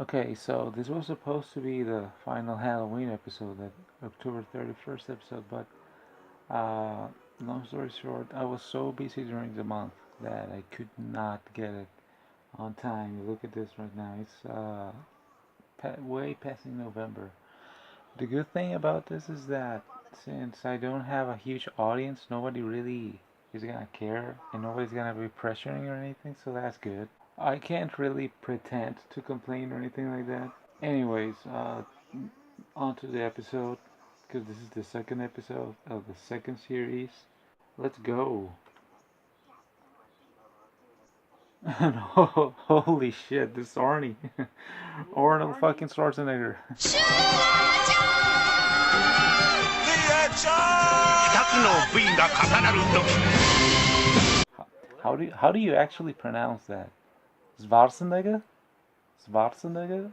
Okay, so this was supposed to be the final Halloween episode, that October 31st episode, but long story short, I was so busy during the month that I could not get it on time. Look at this right now. It's way passing November. The good thing about this is that since I don't have a huge audience, nobody really is gonna care and nobody's gonna be pressuring or anything, so that's good. I can't really pretend to complain or anything like that. Anyways, on to the episode, because this is the second episode of the second series. Let's go. No, holy shit, this is Arnie. Arnold fucking Schwarzenegger. How do you actually pronounce that? Schwarzenegger? Schwarzenegger?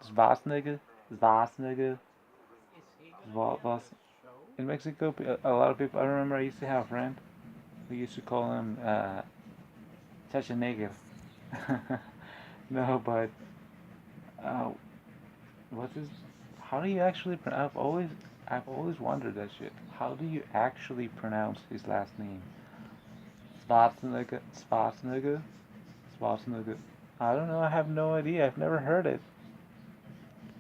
Schwarzenegger? Schwarzenegger? Was in Mexico? A lot of people. I remember I used to have a friend. We used to call him Schwarzenegger. No, but uh, what's his? How do you actually? I've always wondered that shit. How do you actually pronounce his last name? Schwarzenegger. Schwarzenegger. Schwarzenegger. I don't know. I have no idea. I've never heard it.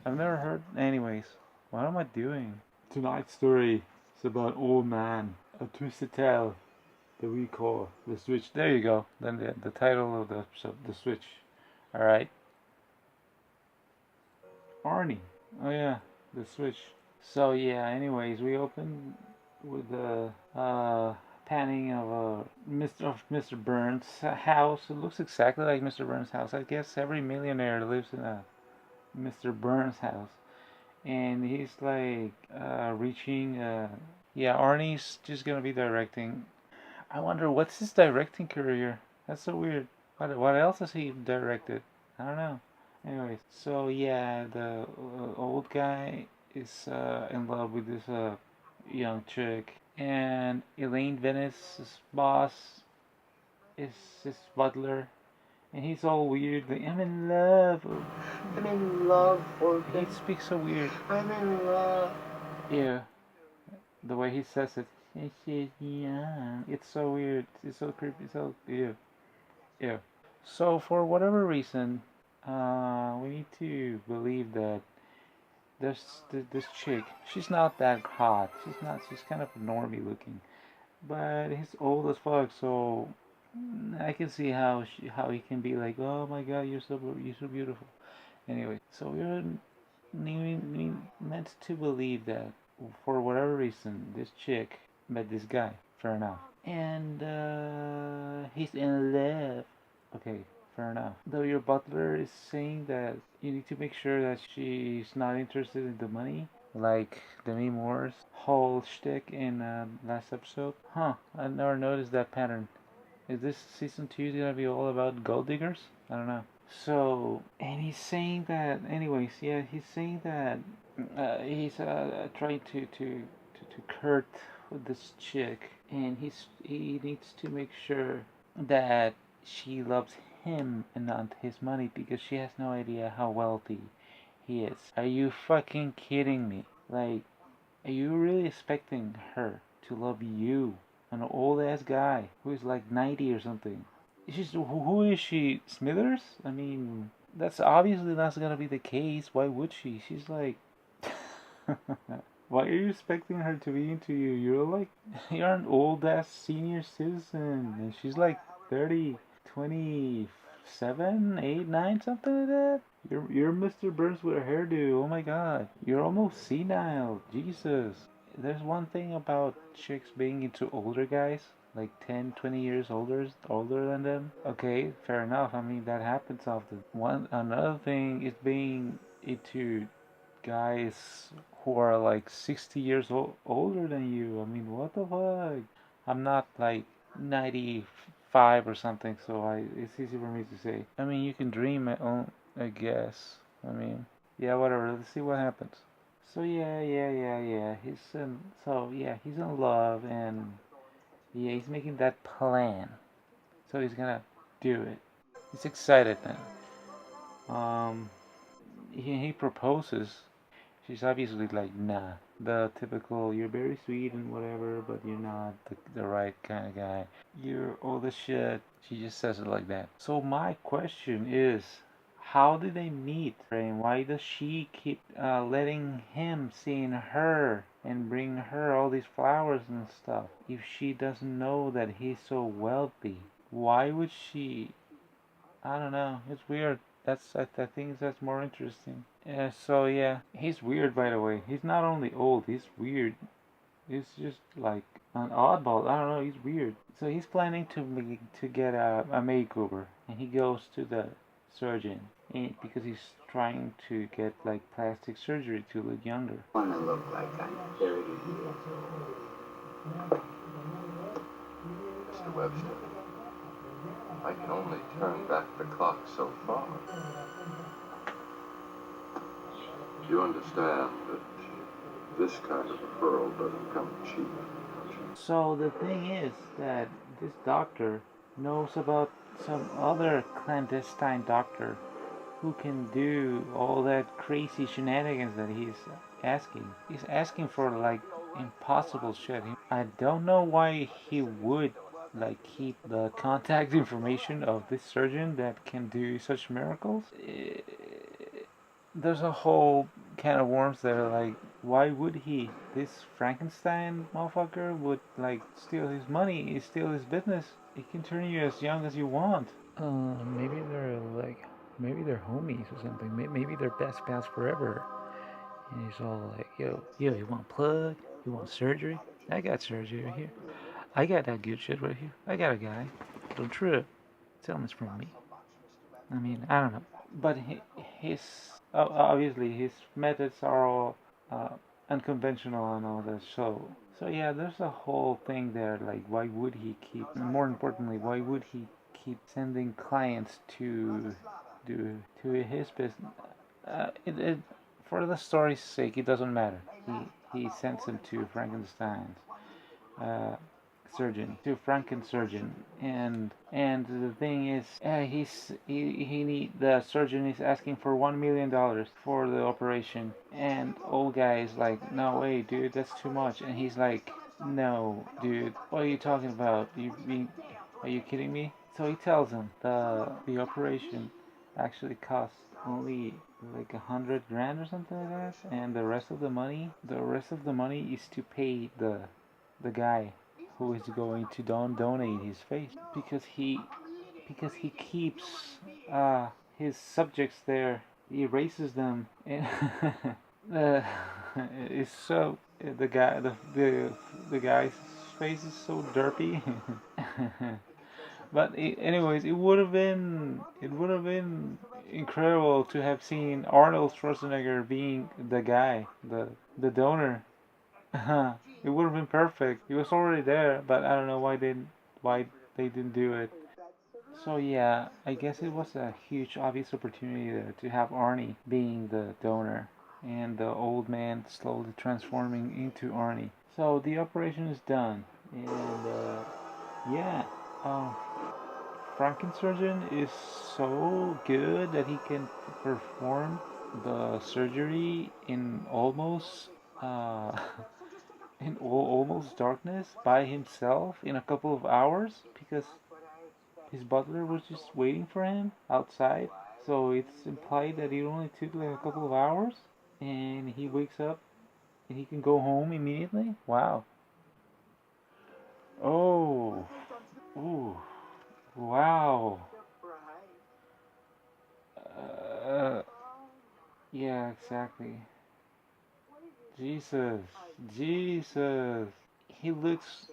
I've never heard. Anyways, what am I doing? Tonight's story is about old man, a twisted tale that we call the Switch. There you go. Then the title of the episode, the Switch. All right, Arnie. Oh yeah, the Switch. So yeah. Anyways, we open with the panning of Mr. Burns' house. It looks exactly like Mr. Burns' house. I guess every millionaire lives in a Mr. Burns' house, and he's like reaching. Yeah, Arnie's just gonna be directing. I wonder what's his directing career. That's so weird. What else has he directed? I don't know. Anyways, so yeah, the old guy is in love with this young chick, and Elaine Venice's boss is his butler, and he's all weird. Like, I'm in love. I'm in love, He speaks so weird. I'm in love. Yeah, the way he says it. Yeah, it's so weird. It's so creepy. So yeah, yeah. So for whatever reason, we need to believe that this chick. She's not that hot. She's not. She's kind of normie looking, but he's old as fuck. So I can see how he can be like, oh my god, you're so beautiful. Anyway, so we're meant to believe that for whatever reason, this chick met this guy. Fair enough. And he's in love. Okay, fair enough. Though your butler is saying that you need to make sure that she's not interested in the money, like Demi Moore's whole shtick in last episode. Huh, I never noticed that pattern. Is this season 2 gonna be all about gold diggers? I don't know. So, and he's saying that, anyways, yeah, he's saying that he's trying to court with this chick, and he needs to make sure that she loves him and not his money because she has no idea how wealthy he is. Are you fucking kidding me? Like, are you really expecting her to love you, an old ass guy who is like 90 or something? Who is she? Smithers? I mean, that's obviously not gonna be the case. Why would she? She's like, why are you expecting her to be into you? You're an old ass senior citizen, and she's like 30, 27, 8, 9, something like that. You're Mr. Burns with a hairdo. Oh my god, you're almost senile. Jesus. There's one thing about chicks being into older guys, like 10, 20 years older than them. Okay, fair enough. I mean, that happens often. Another thing is being into guys who are like 60 years older than you. I mean, what the fuck? I'm not like 95 or something, so it's easy for me to say. I mean, you can dream it on, I guess. I mean, yeah, whatever. Let's see what happens. So yeah. He's in love, and yeah, he's making that plan. So he's gonna do it. He's excited now. Um, he proposes. She's obviously like, nah. The typical, you're very sweet and whatever, but you're not the right kind of guy. You're all the shit. She just says it like that. So my question is, how did they meet? And why does she keep letting him see in her and bring her all these flowers and stuff if she doesn't know that he's so wealthy? Why would she? I don't know. It's weird. I think that's more interesting. So yeah, he's weird by the way. He's not only old, he's weird. He's just like an oddball. I don't know. He's weird. So he's planning to get a makeover, and he goes to the surgeon because he's trying to get like plastic surgery to look younger. Wanna look like I'm 30 years old. Mr. Webster, I can only turn back the clock so far. You understand that this kind of referral doesn't come cheap, don't you? So the thing is that this doctor knows about some other clandestine doctor who can do all that crazy shenanigans that he's asking. He's asking for like impossible shit. I don't know why he would like keep the contact information of this surgeon that can do such miracles. There's a whole can of worms there. Like, why would he? This Frankenstein motherfucker would like steal his money, steal his business. He can turn you as young as you want. Maybe they're like, maybe they're homies or something. Maybe they're best pals forever. And he's all like, yo, you want plug? You want surgery? I got surgery right here. I got that good shit right here. I got a guy. Don't trip. Tell him it's from me. I mean, I don't know. But his, obviously, his methods are all unconventional and all that. So yeah, there's a whole thing there. Like, why would he keep, and more importantly, why would he keep sending clients to do to his business? It for the story's sake, it doesn't matter. He sends him to Frankenstein's uh, surgeon, to Frankensurgeon, and the thing is, he need the surgeon is asking for $1 million for the operation, and old guy is like, no way, dude, that's too much, and he's like, no, dude, what are you talking about? Are you kidding me? So he tells him the operation actually costs only like 100 grand or something like that, and the rest of the money is to pay the guy who is going to donate his face because he keeps his subjects there. He erases them, and uh, it's so the guy's face is so derpy. But anyways, it would have been incredible to have seen Arnold Schwarzenegger being the guy, the donor. It would have been perfect. He was already there, but I don't know why they didn't do it. So yeah, I guess it was a huge obvious opportunity there to have Arnie being the donor and the old man slowly transforming into Arnie. So the operation is done, and yeah, um, Frankensurgeon is so good that he can perform the surgery in almost uh, almost darkness by himself in a couple of hours because his butler was just waiting for him outside. So it's implied that it only took like a couple of hours, and he wakes up and he can go home immediately. Wow. Oh. Ooh. Wow. Uh, yeah, exactly. Jesus. Jesus. He looks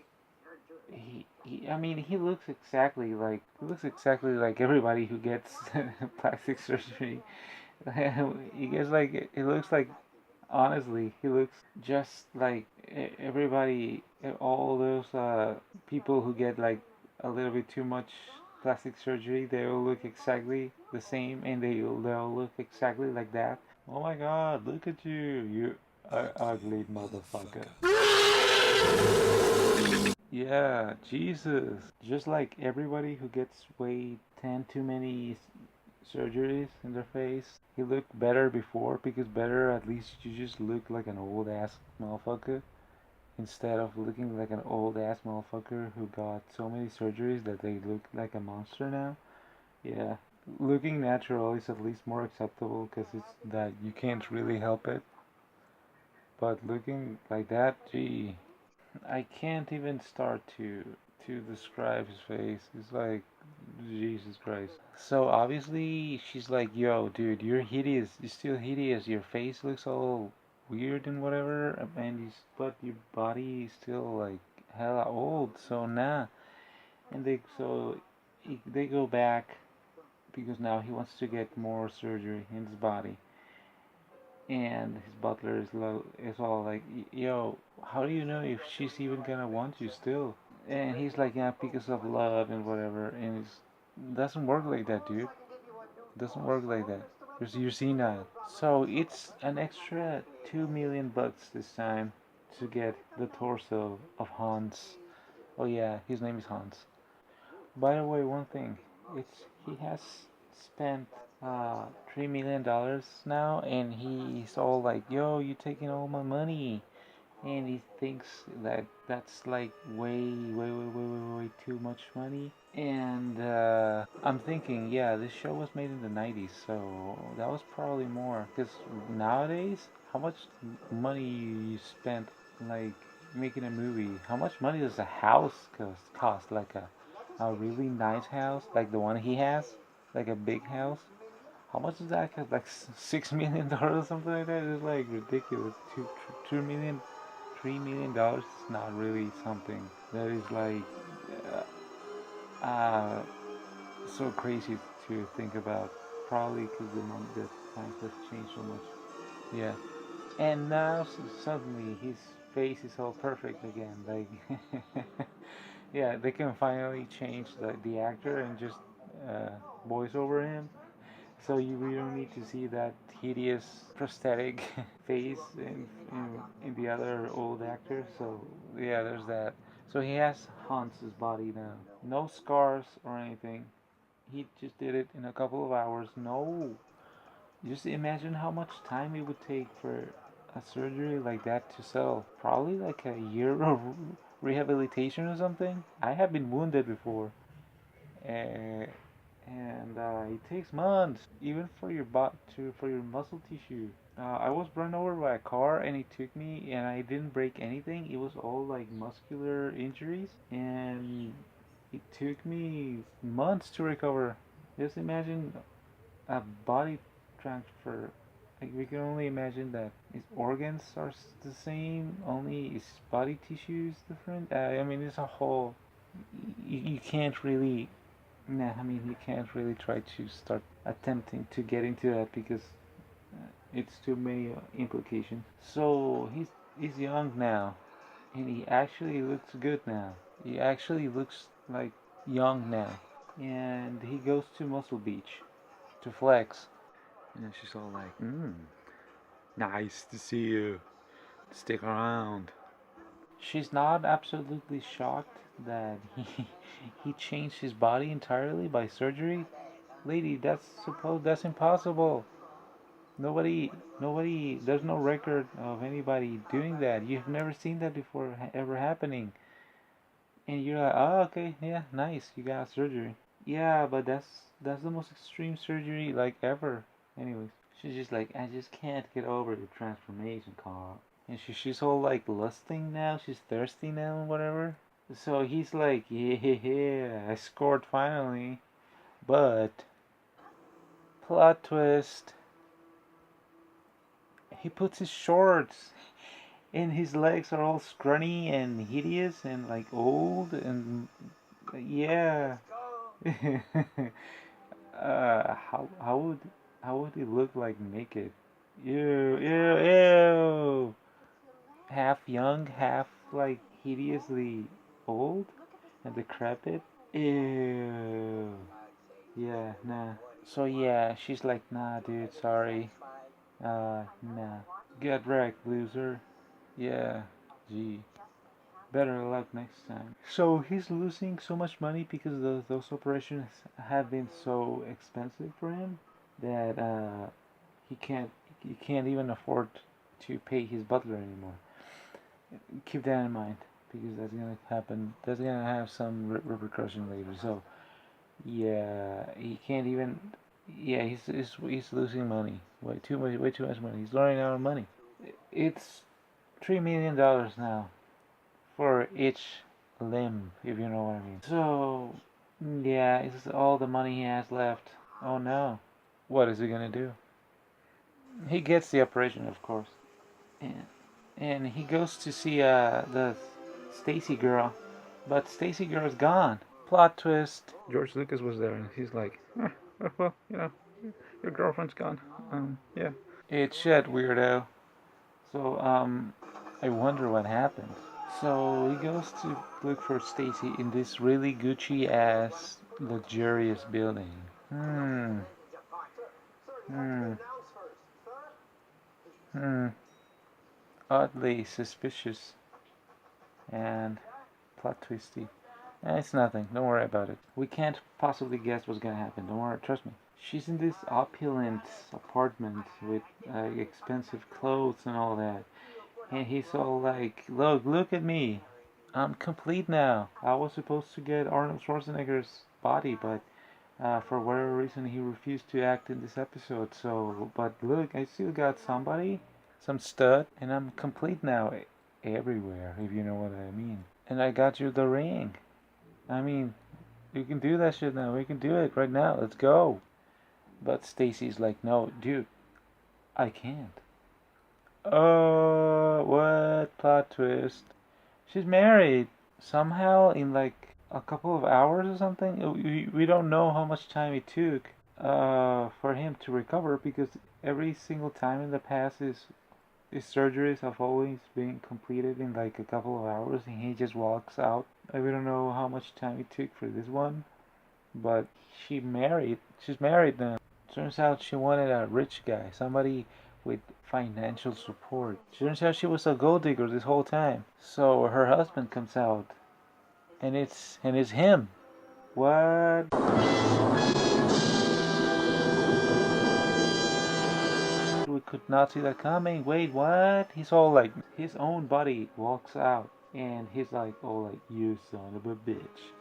I mean, he looks exactly like everybody who gets plastic surgery. He gets like it looks like honestly, he looks just like everybody, all those people who get like a little bit too much plastic surgery. They all look exactly the same, and they'll look exactly like that. Oh my God! Look at you, you ugly motherfucker. Yeah, Jesus. Just like everybody who gets way 10 too many surgeries in their face. He looked better before because better at least you just look like an old ass motherfucker instead of looking like an old ass motherfucker who got so many surgeries that they look like a monster now. Yeah, looking natural is at least more acceptable because it's that you can't really help it. But looking like that, gee, I can't even start to describe his face. It's like Jesus Christ. So obviously she's like, "Yo, dude, you're hideous. You're still hideous. Your face looks all weird and whatever, and but your body is still like hella old. So nah." And they go back because now he wants to get more surgery in his body. And his butler is all like, "Yo, how do you know if she's even gonna want you still?" And he's like, "Yeah, because of love and whatever." And it doesn't work like that, dude. It doesn't work like that. You're senile. So it's an extra 2 million bucks this time to get the torso of Hans. Oh yeah, his name is Hans. By the way, one thing, it's he has spent $3 million now, and he's all like, "Yo, you taking all my money," and he thinks that that's like way too much money. And I'm thinking, yeah, this show was made in the 90s, so that was probably more. Because nowadays, how much money you spent like making a movie? How much money does a house cost? Like a really nice house, like the one he has, like a big house. How much does that cost? Like $6 million or something like that? It's like ridiculous. 2 million, $3 million is not really something that is like uh, so crazy to think about. Probably because the times have changed so much. Yeah. And now suddenly his face is all perfect again. Like, yeah, they can finally change the actor and just voice over him. So we don't need to see that hideous prosthetic face in the other old actor. So yeah, there's that. So he has Hans's body now. No scars or anything. He just did it in a couple of hours. No, just imagine how much time it would take for a surgery like that to sell. Probably like a year of rehabilitation or something. I have been wounded before. Uh, and it takes months, even for your for your muscle tissue. I was run over by a car, and it took me, and I didn't break anything. It was all like muscular injuries, and it took me months to recover. Just imagine a body transfer. Like we can only imagine that his organs are the same, only his body tissue is different. I mean, it's a whole. You can't really. Nah, I mean, you can't really try to start attempting to get into that because it's too many implications. So he's young now, and he actually looks good now. He actually looks like young now, and he goes to Muscle Beach to flex. And she's all like, nice to see you. Stick around. She's not absolutely shocked that he changed his body entirely by surgery. Lady, that's impossible. Nobody, there's no record of anybody doing that. You've never seen that before ever happening. And you're like, oh, okay, yeah, nice, you got surgery. Yeah, but that's the most extreme surgery like ever. Anyways, she's just like, I just can't get over the transformation, Carl. And she's all like lusting now. She's thirsty now and whatever. So he's like, yeah, I scored finally. But plot twist, he puts his shorts and his legs are all scrawny and hideous and like old and yeah. How would he look like naked? Ew, ew, ew. Half young, half like hideously old and decrepit. Ew. Yeah, nah. So yeah, she's like, nah, dude, sorry. Nah. Get wrecked, loser. Yeah. Gee. Better luck next time. So he's losing so much money because those operations have been so expensive for him that he can't even afford to pay his butler anymore. Keep that in mind because that's gonna happen. That's gonna have some repercussion later. So yeah, he can't even. Yeah, he's losing money. Way too much money. He's running out of money. It's $3 million now for each limb, if you know what I mean. So yeah, it's all the money he has left. Oh no, what is he gonna do? He gets the operation, of course, and he goes to see the Stacy girl, but Stacy girl's gone. Plot twist. George Lucas was there, and he's like, well, your girlfriend's gone. Yeah. It's shit, weirdo. So, I wonder what happened. So he goes to look for Stacy in this really Gucci ass luxurious building. Hmm. Hmm. Hmm. Oddly suspicious and plot twisty. It's nothing. Don't worry about it. We can't possibly guess what's gonna happen. Don't worry. Trust me. She's in this opulent apartment with expensive clothes and all that. And he's all like, look at me. I'm complete now. I was supposed to get Arnold Schwarzenegger's body, but for whatever reason he refused to act in this episode. So, but look, I still got somebody, some stud, and I'm complete now everywhere, if you know what I mean. And I got you the ring. I mean, you can do that shit now. We can do it right now. Let's go. But Stacy's like, no, dude, I can't. Oh, what plot twist? She's married. Somehow, in like a couple of hours or something. We don't know how much time it took for him to recover because every single time in the past his surgeries have always been completed in like a couple of hours and he just walks out. We don't know how much time it took for this one, but she's married now. Turns out she wanted a rich guy, somebody with financial support. Turns out she was a gold digger this whole time. So her husband comes out, and it's him. What? We could not see that coming. Wait, what? He's all like, his own body walks out, and he's like, all like, you son of a bitch.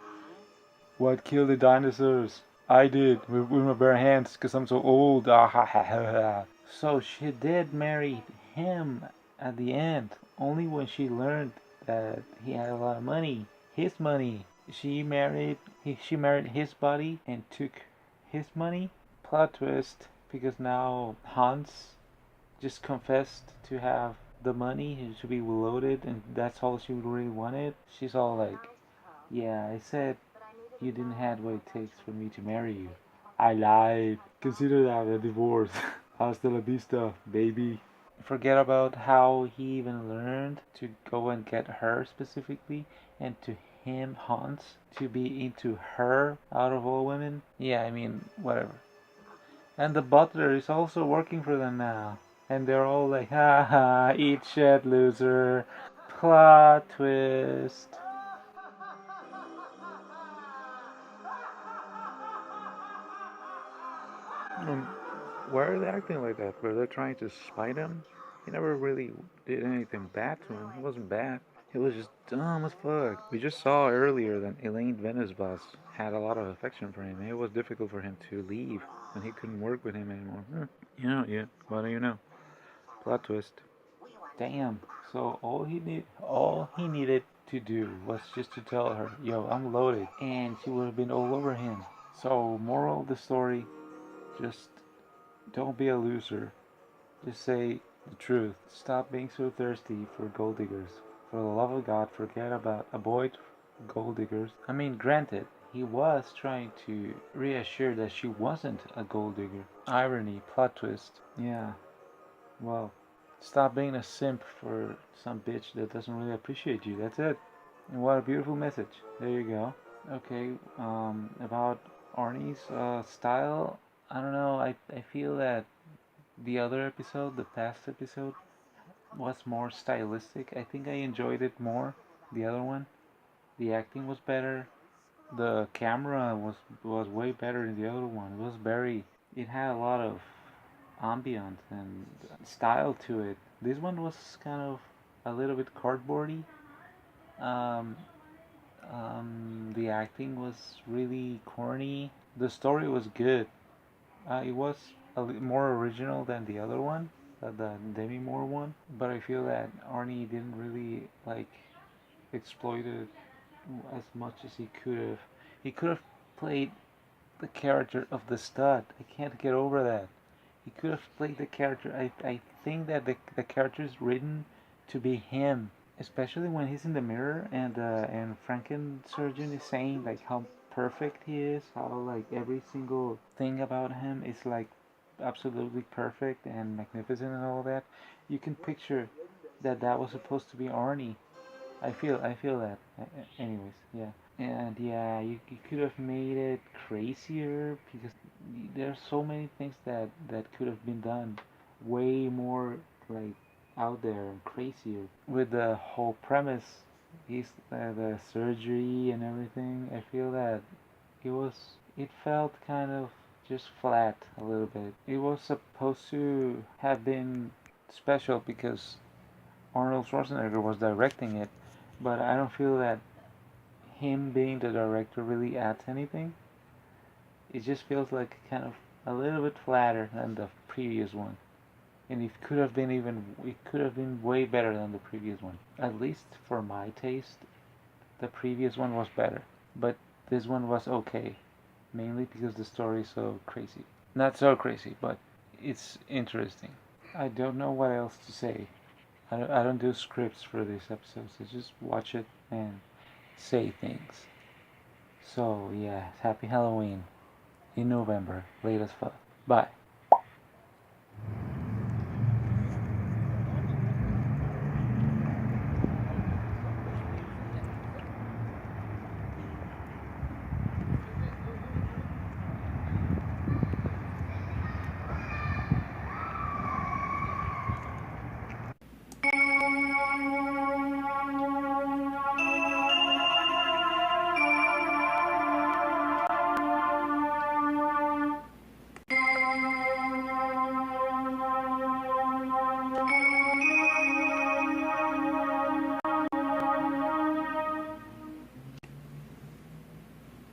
What killed the dinosaurs? I did, with my bare hands, because I'm so old. Ah, ha, ha, ha, ha. So she did marry him at the end, only when she learned that he had a lot of money. His money. She married his body and took his money. Plot twist, because now Hans just confessed to have the money to be loaded, and that's all she really wanted. She's all like, yeah, I said you didn't have what it takes for me to marry you. I lied. Consider that a divorce. Hasta la vista, baby. Forget about how he even learned to go and get her specifically, and to him, Hans, to be into her out of all women. Yeah, I mean, whatever. And the butler is also working for them now. And they're all like, haha, eat shit, loser. Plot twist. Why are they acting like that? Were they trying to spite him? He never really did anything bad to him. He wasn't bad. He was just dumb as fuck. We just saw earlier that Elaine Venusbus had a lot of affection for him. It was difficult for him to leave, and he couldn't work with him anymore. Yeah. What do you know? Plot twist. Damn. So all he needed to do was just to tell her, "Yo, I'm loaded," and she would have been all over him. So moral of the story: just don't be a loser. Just say the truth. Stop being so thirsty for gold diggers. For the love of God, forget about avoid gold diggers. I mean, granted, he was trying to reassure that she wasn't a gold digger. Irony, plot twist. Yeah, well, stop being a simp for some bitch that doesn't really appreciate you. That's it. And what a beautiful message. There you go. Okay, about Arnie's style, I don't know. I feel that the other episode, the past episode, was more stylistic. I think I enjoyed it more the other one. The acting was better. The camera was way better in the other one. It was very. It had a lot of ambience and style to it. This one was kind of a little bit cardboardy. Um, the acting was really corny. The story was good. It was more original than the other one, the Demi Moore one. But I feel that Arnie didn't really like exploit it as much as he could have. He could have played the character of the stud. I can't get over that. He could have played the character. I think that the character is written to be him, especially when he's in the mirror and Frankensurgeon is saying like how perfect he is, how like every single thing about him is like absolutely perfect and magnificent and all that. You can picture that that was supposed to be Arnie. I feel that. Anyways, yeah. And yeah, you could have made it crazier because there's so many things that could have been done way more like out there and crazier with the whole premise. He's the surgery and everything. I feel that it was it felt kind of just flat a little bit. It was supposed to have been special because Arnold Schwarzenegger was directing it, but I don't feel that him being the director really adds anything. It just feels like kind of a little bit flatter than the previous one. And it could have been way better than the previous one. At least for my taste, the previous one was better. But this one was okay, mainly because the story is so crazy. Not so crazy, but it's interesting. I don't know what else to say. I don't do scripts for these episodes. I just watch it and say things. So yeah, happy Halloween in November, late as fuck. Bye.